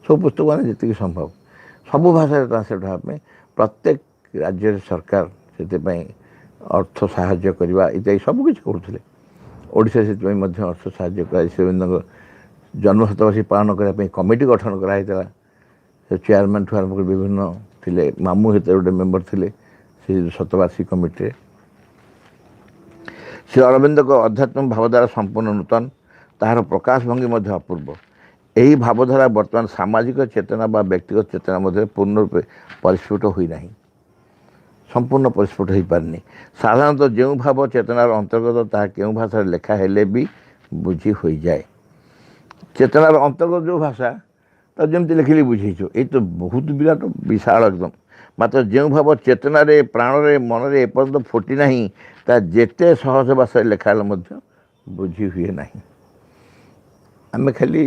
ସବୁ ପୁସ୍ତକ ମାନେ ଯେତିକି ସମ୍ଭବ ସବୁ ଭାଷାରେ ଟ୍ରାନ୍ସଲେଟ୍ ହେବା ପାଇଁ ପ୍ରତ୍ୟେକ ରାଜ୍ୟରେ ସରକାର ସେଥିପାଇଁ ଅର୍ଥ ସାହାଯ୍ୟ କରିବା ଇତ୍ୟାଦି ସବୁକିଛି କରୁଥିଲେ। ଓଡ଼ିଶାରେ ସେଥିପାଇଁ ମଧ୍ୟ ଅର୍ଥ ସାହାଯ୍ୟ କରାଯାଇ ଶ୍ରୀ ଅରବିନ୍ଦଙ୍କ ଜନ୍ମ ଶତବାର୍ଷିକୀ ପାଳନ କରିବା ପାଇଁ କମିଟି ଗଠନ କରାଯାଇଥିଲା। ସେ ଚେୟାରମ୍ୟାନ୍ ଠୁ ଆରମ୍ଭ କରି ବିଭିନ୍ନ ଥିଲେ, ମାମୁଁ ସେଥିରେ ଗୋଟେ ମେମ୍ବର ଥିଲେ ସେ ଶତବାର୍ଷିକୀ କମିଟିରେ। ଶ୍ରୀ ଅରବିନ୍ଦଙ୍କ ଅଧ୍ୟାତ୍ମ ଭାବଧାରା ସମ୍ପୂର୍ଣ୍ଣ ନୂତନ, ତାହାର ପ୍ରକାଶ ଭଙ୍ଗୀ ମଧ୍ୟ ଅପୂର୍ବ। ଏହି ଭାବଧାରା ବର୍ତ୍ତମାନ ସାମାଜିକ ଚେତନା ବା ବ୍ୟକ୍ତିଗତ ଚେତନା ମଧ୍ୟରେ ପୂର୍ଣ୍ଣ ରୂପେ ପରିସ୍ଫୁଟ ହୋଇନାହିଁ, ସମ୍ପୂର୍ଣ୍ଣ ପରିସ୍ଫୁଟ ହୋଇପାରିନି। ସାଧାରଣତଃ ଯେଉଁ ଭାବ ଚେତନାର ଅନ୍ତର୍ଗତ ତାହା କେଉଁ ଭାଷାରେ ଲେଖା ହେଲେ ବି ବୁଝି ହୋଇଯାଏ। ଚେତନାର ଅନ୍ତର୍ଗତ ଯେଉଁ ଭାଷା ତାକୁ ଯେମିତି ଲେଖିଲେ ବୁଝେଇଛୁ, ଏଇ ତ ବହୁତ ବିରାଟ ବିଶାଳ ଏକଦମ। ମାତ୍ର ଯେଉଁ ଭାବ ଚେତନାରେ, ପ୍ରାଣରେ, ମନରେ ଏପର୍ଯ୍ୟନ୍ତ ଫୁଟି ନାହିଁ, ତା ଯେତେ ସହଜ ଭାଷାରେ ଲେଖା ହେଲେ ମଧ୍ୟ ବୁଝି ହୁଏ ନାହିଁ। ଆମେ ଖାଲି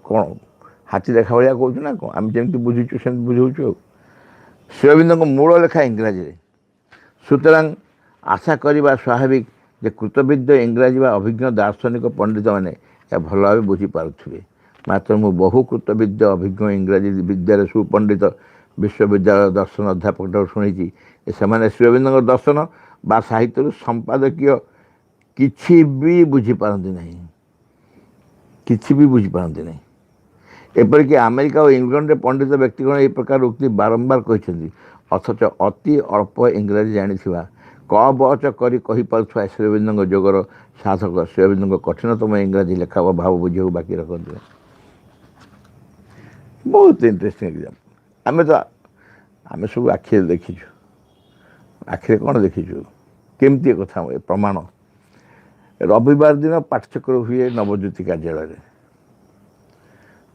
କ'ଣ ହାତୀ ଦେଖା ଭଳିଆ କହୁଛୁ ନା କ'ଣ? ଆମେ ଯେମିତି ବୁଝୁଛୁ ସେମିତି ବୁଝାଉଛୁ। ଆଉ ଶ୍ରୀ ଅରବିନ୍ଦଙ୍କ ମୂଳ ଲେଖା ଇଂରାଜୀରେ, ସୁତରାଂ ଆଶା କରିବା ସ୍ୱାଭାବିକ ଯେ କୃତବିଦ୍ୟ ଇଂରାଜୀ ବା ଅଭିଜ୍ଞ ଦାର୍ଶନିକ ପଣ୍ଡିତମାନେ ଏହା ଭଲ ଭାବେ ବୁଝିପାରୁଥିବେ। ମାତ୍ର ମୁଁ ବହୁ କୃତବିଦ୍ୟ ଅଭିଜ୍ଞ ଇଂରାଜୀ ବିଦ୍ୟାରେ ସୁପଣ୍ଡିତ ବିଶ୍ୱବିଦ୍ୟାଳୟ ଦର୍ଶନ ଅଧ୍ୟାପକଠାରୁ ଶୁଣିଛି ଯେ ସେମାନେ ଶ୍ରୀ ଅରବିନ୍ଦଙ୍କ ଦର୍ଶନ ବା ସାହିତ୍ୟରୁ ସମ୍ପାଦକୀୟ କିଛି ବି ବୁଝିପାରନ୍ତି ନାହିଁ, କିଛି ବି ବୁଝିପାରନ୍ତି ନାହିଁ। ଏପରିକି ଆମେରିକା ଓ ଇଂଲଣ୍ଡରେ ପଣ୍ଡିତ ବ୍ୟକ୍ତିଗଣ ଏହି ପ୍ରକାର ଉକ୍ତି ବାରମ୍ବାର କହିଛନ୍ତି, ଅଥଚ ଅତି ଅଳ୍ପ ଇଂରାଜୀ ଜାଣିଥିବା, କ ବ ଚ କରି କହିପାରୁଥିବା ଶ୍ରୀ ଅରବିନ୍ଦଙ୍କ ଯୋଗର ସାଧକ ଶ୍ରୀ ଅରବିନ୍ଦଙ୍କ କଠିନତମ ଇଂରାଜୀ ଲେଖା ବା ଭାବ ବୁଝିବାକୁ ବାକି ରଖନ୍ତି। ବହୁତ ଇଣ୍ଟରେଷ୍ଟିଂ ଏକ୍ଜାମ୍ପଲ୍। ଆମେ ସବୁ ଆଖିରେ ଦେଖିଛୁ। ଆଖିରେ କ'ଣ ଦେଖିଛୁ, କେମିତି ଏ କଥା ପ୍ରମାଣ। ରବିବାର ଦିନ ପାଠଚକ୍ର ହୁଏ ନବଜ୍ୟୋତି କାର୍ଯ୍ୟାଳୟରେ।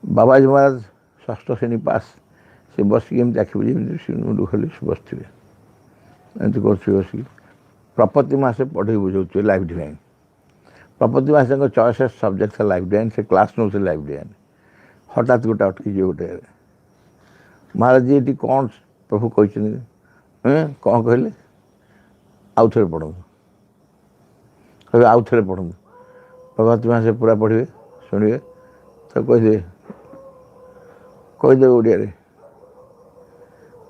ବାବାଜୀ ମହାରାଜ ଷଷ୍ଠ ଶ୍ରେଣୀ ପାସ୍, ସେ ବସିକି ଏମିତି ଆଖି ବୁଝି ମୁଣ୍ଡୁ ଖୋଲି ବସିଥିବେ, ଏମିତି କରୁଥିବେ ବସିକି। ପ୍ରପତି ମାସେ ପଢ଼େଇ ବୁଝାଉଥିବେ ଲାଇଫ୍ ଡିଭାଇନ୍। ପ୍ରପତି ମାସଙ୍କ ଚଏସ୍ ସବଜେକ୍ଟ ଥିଲା ଲାଇଫ୍ ଡିଭାଇନ୍, ସେ କ୍ଲାସ୍ ନେଉଥିଲେ ଲାଇଫ୍ ଡିଭାଇନ୍। ହଠାତ୍ ଗୋଟେ ଅଟକିଯିବ ଗୋଟେ, ମହାରାଜ ଏଠି କ'ଣ ପ୍ରଭୁ କହିଛନ୍ତି, କ'ଣ କହିଲେ, ଆଉ ଥରେ ପଢ଼ନ୍ତୁ। କହିବେ ଆଉ ଥରେ ପଢ଼ନ୍ତୁ। ପ୍ରପତି ମାସେ ପୁରା ପଢ଼ିବେ, ଶୁଣିବେ, ତାକୁ କହିଦେବେ ଓଡ଼ିଆରେ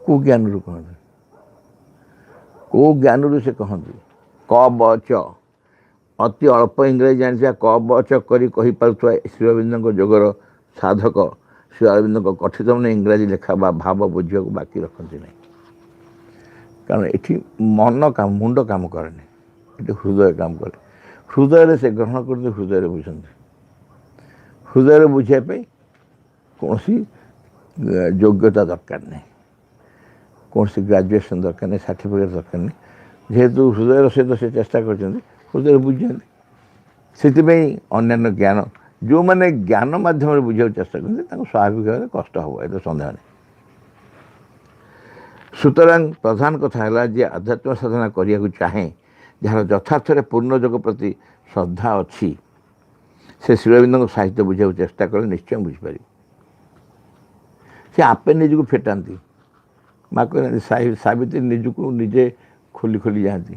କେଉଁ ଜ୍ଞାନରୁ କହନ୍ତି, କେଉଁ ଜ୍ଞାନରୁ ସେ କହନ୍ତି। କ ବ ଚ, ଅତି ଅଳ୍ପ ଇଂରାଜୀ ଜାଣିଥିବା, କ ବ ଚ କରି କହିପାରୁଥିବା ଶ୍ରୀ ଅରବିନ୍ଦଙ୍କ ଯୋଗର ସାଧକ ଶ୍ରୀ ଅରବିନ୍ଦଙ୍କ କଠିନତମ ଇଂରାଜୀ ଲେଖା ବା ଭାବ ବୁଝିବାକୁ ବାକି ରଖନ୍ତି ନାହିଁ। କାରଣ ଏଠି ମୁଣ୍ଡ କାମ କରେନି, ଏଠି ହୃଦୟ କାମ କରେ। ହୃଦୟରେ ସେ ଗ୍ରହଣ କରନ୍ତି, ହୃଦୟରେ ବୁଝନ୍ତି। ହୃଦୟରେ ବୁଝିବା ପାଇଁ କୌଣସି ଯୋଗ୍ୟତା ଦରକାର ନାହିଁ, କୌଣସି ଗ୍ରାଜୁଏସନ୍ ଦରକାର ନାହିଁ, ସାର୍ଟିଫିକେଟ୍ ଦରକାର ନାହିଁ। ଯେହେତୁ ହୃଦୟର ସହିତ ସେ ଚେଷ୍ଟା କରିଛନ୍ତି, ହୃଦୟରେ ବୁଝିଛନ୍ତି। ସେଥିପାଇଁ ଅନ୍ୟାନ୍ୟ ଜ୍ଞାନ, ଯେଉଁମାନେ ଜ୍ଞାନ ମାଧ୍ୟମରେ ବୁଝିବାକୁ ଚେଷ୍ଟା କରନ୍ତି ତାଙ୍କୁ ସ୍ୱାଭାବିକ ଭାବରେ କଷ୍ଟ ହେବ, ଏତେ ସନ୍ଦେହ ନାହିଁ। ସୁତରାଂ ପ୍ରଧାନ କଥା ହେଲା ଯେ ଆଧ୍ୟାତ୍ମ ସାଧନା କରିବାକୁ ଚାହେଁ, ଯାହାର ଯଥାର୍ଥରେ ପୂର୍ଣ୍ଣ ଯୋଗ ପ୍ରତି ଶ୍ରଦ୍ଧା ଅଛି, ସେ ଶ୍ରୀ ଅରବିନ୍ଦଙ୍କ ସାହିତ୍ୟ ବୁଝିବାକୁ ଚେଷ୍ଟା କଲେ ନିଶ୍ଚୟ ବୁଝିପାରିବେ। ସେ ଆପେ ନିଜକୁ ଫେଟାନ୍ତି। ମା କହିନାହାନ୍ତି ସାବିତ୍ରୀ ନିଜକୁ ନିଜେ ଖୋଲି ଖୋଲି ଯାଆନ୍ତି।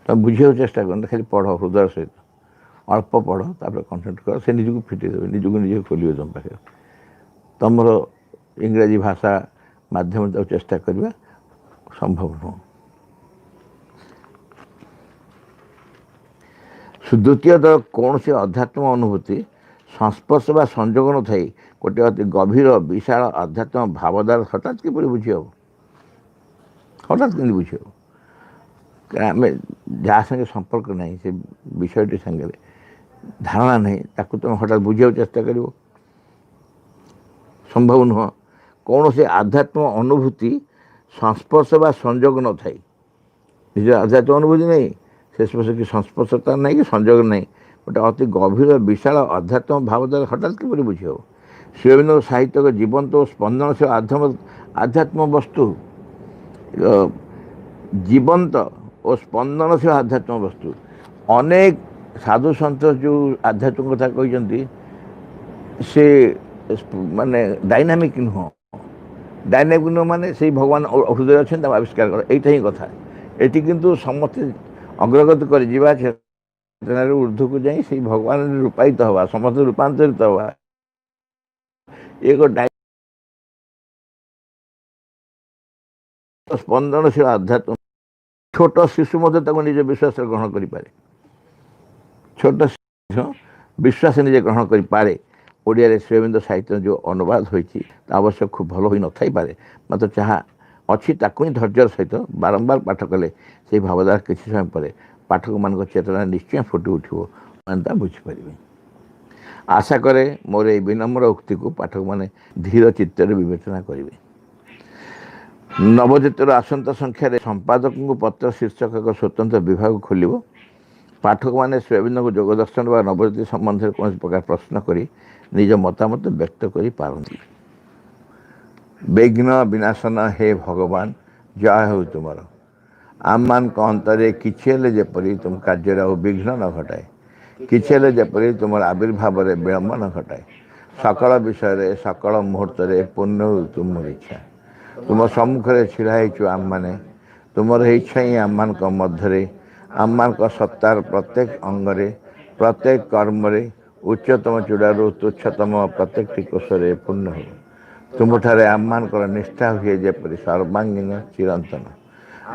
ତୁମେ ବୁଝିବାକୁ ଚେଷ୍ଟା କରନ୍ତି, ଖାଲି ପଢ଼ ହୃଦୟ ସହିତ, ଅଳ୍ପ ପଢ଼, ତାପରେ କନସେଣ୍ଟ କର, ସେ ନିଜକୁ ଫିଟେଇ ଦେବେ, ନିଜକୁ ନିଜେ ଖୋଲିବେ ତୁମ ପାଖରେ। ତୁମର ଇଂରାଜୀ ଭାଷା ମାଧ୍ୟମରେ ତାକୁ ଚେଷ୍ଟା କରିବା ସମ୍ଭବ ନୁହଁ। ଦ୍ୱିତୀୟତଃ କୌଣସି ଅଧ୍ୟାତ୍ମ ଅନୁଭୂତି ସଂସ୍ପର୍ଶ ବା ସଂଯୋଗ ନଥାଇ ଗୋଟିଏ ଅତି ଗଭୀର ବିଶାଳ ଆଧ୍ୟାତ୍ମ ଭାବଧାରା ହଠାତ୍ କିପରି ବୁଝି ହେବ? ହଠାତ୍ କେମିତି ବୁଝି ହେବ? ଆମେ ଯାହା ସାଙ୍ଗେ ସମ୍ପର୍କ ନାହିଁ, ସେ ବିଷୟଟି ସାଙ୍ଗରେ ଧାରଣା ନାହିଁ, ତାକୁ ତୁମେ ହଠାତ୍ ବୁଝିବାକୁ ଚେଷ୍ଟା କରିବ, ସମ୍ଭବ ନୁହଁ। କୌଣସି ଆଧ୍ୟାତ୍ମ ଅନୁଭୂତି ସଂସ୍ପର୍ଶ ବା ସଂଯୋଗ ନଥାଇ, ନିଜ ଆଧ୍ୟାତ୍ମ ଅନୁଭୂତି ନାହିଁ, ସେ କି ସଂସ୍ପର୍ଶତା ନାହିଁ କି ସଂଯୋଗ ନାହିଁ, ଗୋଟେ ଅତି ଗଭୀର ବିଶାଳ ଆଧ୍ୟାତ୍ମ ଭାବଧାରା ହଠାତ୍ କିପରି ବୁଝି ହେବ? ଶ୍ରୀ ଅରବିନ୍ଦଙ୍କ ସାହିତ୍ୟିକ ଜୀବନ୍ତ ଓ ସ୍ପନ୍ଦନଶୀଳ ଆଧ୍ୟାତ୍ମ ବସ୍ତୁ, ଜୀବନ୍ତ ଓ ସ୍ପନ୍ଦନଶୀଳ ଆଧ୍ୟାତ୍ମ ବସ୍ତୁ। ଅନେକ ସାଧୁ ସନ୍ଥ ଯେଉଁ ଆଧ୍ୟାତ୍ମିକ କଥା କହିଛନ୍ତି, ସେ ମାନେ ଡାଇନାମିକ୍ ନୁହଁ। ଡାଇନାମିକ୍ ନୁହଁ ମାନେ ସେଇ ଭଗବାନ ହୃଦୟରେ ଅଛନ୍ତି, ତାକୁ ଆବିଷ୍କାର କର, ଏଇଟା ହିଁ କଥା। ଏଠି କିନ୍ତୁ ସମସ୍ତେ ଅଗ୍ରଗତି କରିଯିବା, ଚେତନାରୁ ଉର୍ଦ୍ଧ୍ୱକୁ ଯାଇ ସେଇ ଭଗବାନରେ ରୂପାୟିତ ହେବା, ସମସ୍ତେ ରୂପାନ୍ତରିତ ହେବା, ଏକ ସ୍ପନ୍ଦନଶୀଳ ଆଧ୍ୟାତ୍ମ। ଛୋଟ ଶିଶୁ ମଧ୍ୟ ତାକୁ ନିଜ ବିଶ୍ୱାସରେ ଗ୍ରହଣ କରିପାରେ। ଛୋଟ ଶିଶୁ ବିଶ୍ୱାସ ନିଜେ ଗ୍ରହଣ କରିପାରେ। ଓଡ଼ିଆରେ ଶ୍ରୀ ଅରବିନ୍ଦ ସାହିତ୍ୟ ଯେଉଁ ଅନୁବାଦ ହୋଇଛି ତା ଅବଶ୍ୟ ଖୁବ୍ ଭଲ ହୋଇନଥାଇପାରେ, ମାତ୍ର ଯାହା ଅଛି ତାକୁ ହିଁ ଧୈର୍ଯ୍ୟର ସହିତ ବାରମ୍ବାର ପାଠ କଲେ ସେହି ଭାବଧାରା କିଛି ସମୟ ପରେ ପାଠକମାନଙ୍କ ଚେତନା ନିଶ୍ଚୟ ଫୁଟି ଉଠିବ, ମାନେ ତା ବୁଝିପାରିବେ। ଆଶା କରେ ମୋର ଏହି ବିନମ୍ର ଉକ୍ତିକୁ ପାଠକମାନେ ଧୀର ଚିତ୍ତରେ ବିବେଚନା କରିବେ। ନବଜ୍ୟୋତିର ଆସନ୍ତା ସଂଖ୍ୟାରେ ସମ୍ପାଦକଙ୍କୁ ପତ୍ର ଶୀର୍ଷକ ଏକ ସ୍ୱତନ୍ତ୍ର ବିଭାଗ ଖୋଲିବ। ପାଠକମାନେ ଶ୍ରୀ ଅରବିନ୍ଦଙ୍କ ଯୋଗ ଦର୍ଶନ ବା ନବଜ୍ୟୋତି ସମ୍ବନ୍ଧରେ କୌଣସି ପ୍ରକାର ପ୍ରଶ୍ନ କରି ନିଜ ମତାମତ ବ୍ୟକ୍ତ କରିପାରନ୍ତି। ବିଘ୍ନ ବିନାଶନ ହେ ଭଗବାନ, ଜୟ ହେଉ ତୁମର। ଆମମାନଙ୍କ ଅନ୍ତରେ କିଛି ହେଲେ ଯେପରି ତୁମ କାର୍ଯ୍ୟରେ ଆଉ ବିଘ୍ନ ନ ଘଟାଏ, କିଛି ହେଲେ ଯେପରି ତୁମର ଆବିର୍ଭାବରେ ବିଳମ୍ବ ନ ଘଟାଏ। ସକଳ ବିଷୟରେ ସକଳ ମୁହୂର୍ତ୍ତରେ ପୂର୍ଣ୍ଣ ହେଉ ତୁମର ଇଚ୍ଛା। ତୁମ ସମ୍ମୁଖରେ ଛିଡ଼ା ହେଇଛୁ ଆମମାନେ, ତୁମର ଇଚ୍ଛା ହିଁ ଆମମାନଙ୍କ ମଧ୍ୟରେ, ଆମମାନଙ୍କ ସତ୍ତାର ପ୍ରତ୍ୟେକ ଅଙ୍ଗରେ, ପ୍ରତ୍ୟେକ କର୍ମରେ, ଉଚ୍ଚତମ ଚୂଡ଼ାରୁ ତୁଚ୍ଛତମ ପ୍ରତ୍ୟେକଟି କୋଷରେ ପୂର୍ଣ୍ଣ ହେଉ। ତୁମଠାରେ ଆମମାନଙ୍କର ନିଷ୍ଠା ହୁଏ ଯେପରି ସର୍ବାଙ୍ଗୀନ ଚିରନ୍ତନ।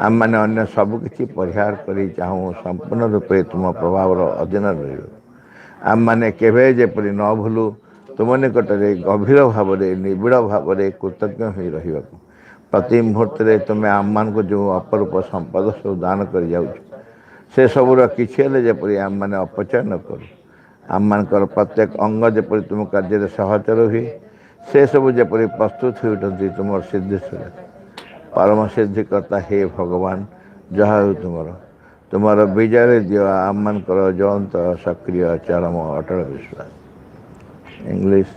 ଆମମାନେ ଅନ୍ୟ ସବୁକିଛି ପରିହାର କରି ଚାହୁଁ ସମ୍ପୂର୍ଣ୍ଣ ରୂପେ ତୁମ ପ୍ରଭାବର ଅଧୀନରେ ରହିବୁ। ଆମମାନେ କେବେ ଯେପରି ନ ଭୁଲୁ ତୁମ ନିକଟରେ ଗଭୀର ଭାବରେ ନିବିଡ଼ ଭାବରେ କୃତଜ୍ଞ ହୋଇ ରହିବାକୁ। ପ୍ରତି ମୁହୂର୍ତ୍ତରେ ତୁମେ ଆମମାନଙ୍କୁ ଯେଉଁ ଅପରୂପ ସମ୍ପଦ ସବୁ ଦାନ କରିଯାଉଛ, ସେସବୁର କିଛି ହେଲେ ଯେପରି ଆମମାନେ ଅପଚୟ ନ କରୁ। ଆମମାନଙ୍କର ପ୍ରତ୍ୟେକ ଅଙ୍ଗ ଯେପରି ତୁମ କାର୍ଯ୍ୟରେ ସହଚର ହୁଏ, ସେସବୁ ଯେପରି ପ୍ରସ୍ତୁତ ହୋଇ ଉଠନ୍ତି ତୁମର ସିଦ୍ଧି ସୁରେ। ପରମ ସିଦ୍ଧିକର୍ତ୍ତା ହେ ଭଗବାନ, ଯାହା ହେଉ ତୁମର। ତୁମର ବିଜୟରେ ଦିଅ ଆମମାନଙ୍କର ଜ୍ୱଳନ୍ତ ସକ୍ରିୟ ଚରମ ଅଟଳ ବିଶ୍ୱାସ। English.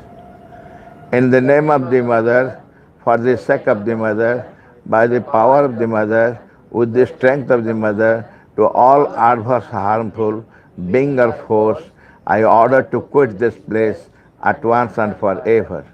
In the name of the mother, for the sake of the mother, by the power of the mother, with the strength of the mother, to all adverse, harmful, being or force, I order to quit this place at once and forever.